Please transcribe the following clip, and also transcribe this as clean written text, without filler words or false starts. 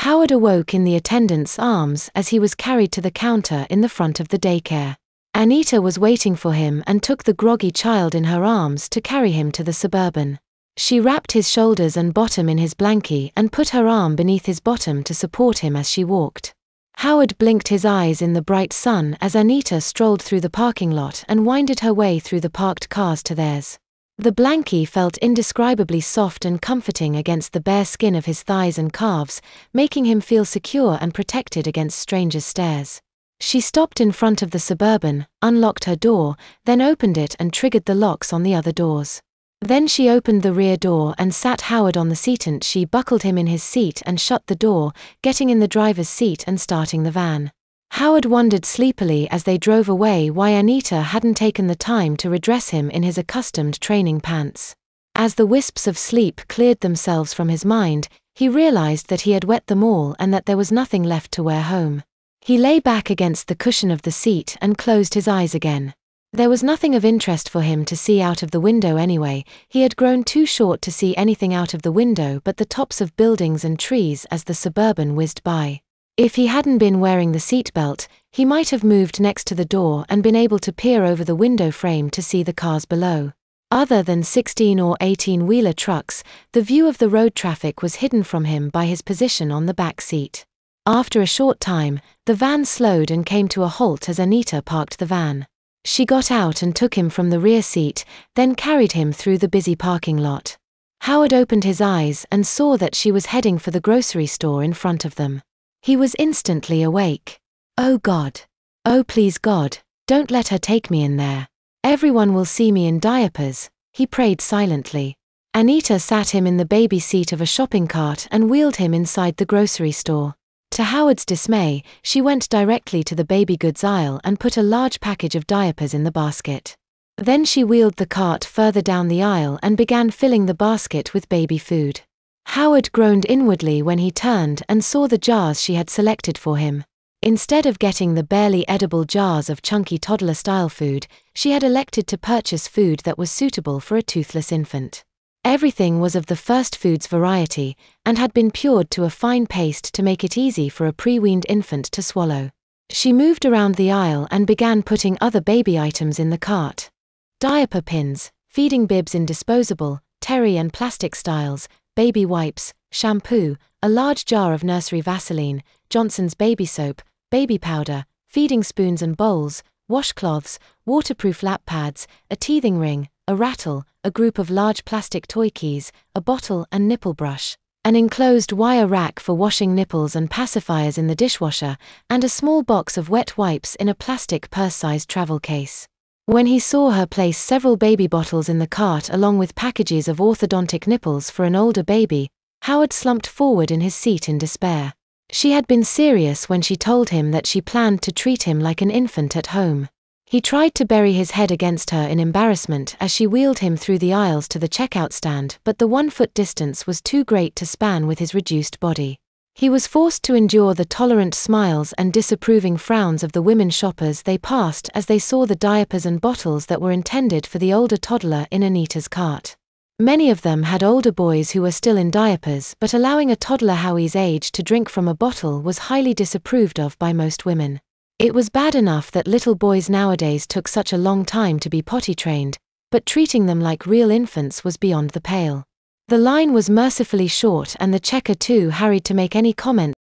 Howard awoke in the attendant's arms as he was carried to the counter in the front of the daycare. Anita was waiting for him and took the groggy child in her arms to carry him to the Suburban. She wrapped his shoulders and bottom in his blankie and put her arm beneath his bottom to support him as she walked. Howard blinked his eyes in the bright sun as Anita strolled through the parking lot and winded her way through the parked cars to theirs. The blankie felt indescribably soft and comforting against the bare skin of his thighs and calves, making him feel secure and protected against strangers' stares. She stopped in front of the Suburban, unlocked her door, then opened it and triggered the locks on the other doors. Then she opened the rear door and sat Howard on the seat, and she buckled him in his seat and shut the door, getting in the driver's seat and starting the van. Howard wondered sleepily as they drove away why Anita hadn't taken the time to redress him in his accustomed training pants. As the wisps of sleep cleared themselves from his mind, he realized that he had wet them all and that there was nothing left to wear home. He lay back against the cushion of the seat and closed his eyes again. There was nothing of interest for him to see out of the window anyway. He had grown too short to see anything out of the window but the tops of buildings and trees as the Suburban whizzed by. If he hadn't been wearing the seatbelt, he might have moved next to the door and been able to peer over the window frame to see the cars below. Other than 16 or 18-wheeler trucks, the view of the road traffic was hidden from him by his position on the back seat. After a short time, the van slowed and came to a halt as Anita parked the van. She got out and took him from the rear seat, then carried him through the busy parking lot. Howard opened his eyes and saw that she was heading for the grocery store in front of them. He was instantly awake. Oh God. Oh please God, don't let her take me in there. Everyone will see me in diapers, he prayed silently. Anita sat him in the baby seat of a shopping cart and wheeled him inside the grocery store. To Howard's dismay, she went directly to the baby goods aisle and put a large package of diapers in the basket. Then she wheeled the cart further down the aisle and began filling the basket with baby food. Howard groaned inwardly when he turned and saw the jars she had selected for him. Instead of getting the barely edible jars of chunky toddler-style food, she had elected to purchase food that was suitable for a toothless infant. Everything was of the First Foods variety, and had been pured to a fine paste to make it easy for a pre-weaned infant to swallow. She moved around the aisle and began putting other baby items in the cart. Diaper pins, feeding bibs in disposable, terry and plastic styles, baby wipes, shampoo, a large jar of nursery Vaseline, Johnson's baby soap, baby powder, feeding spoons and bowls, washcloths, waterproof lap pads, a teething ring, a rattle, a group of large plastic toy keys, a bottle and nipple brush, an enclosed wire rack for washing nipples and pacifiers in the dishwasher, and a small box of wet wipes in a plastic purse-sized travel case. When he saw her place several baby bottles in the cart along with packages of orthodontic nipples for an older baby, Howard slumped forward in his seat in despair. She had been serious when she told him that she planned to treat him like an infant at home. He tried to bury his head against her in embarrassment as she wheeled him through the aisles to the checkout stand, but the 1-foot distance was too great to span with his reduced body. He was forced to endure the tolerant smiles and disapproving frowns of the women shoppers they passed as they saw the diapers and bottles that were intended for the older toddler in Anita's cart. Many of them had older boys who were still in diapers, but allowing a toddler Howie's age to drink from a bottle was highly disapproved of by most women. It was bad enough that little boys nowadays took such a long time to be potty trained, but treating them like real infants was beyond the pale. The line was mercifully short and the checker too hurried to make any comments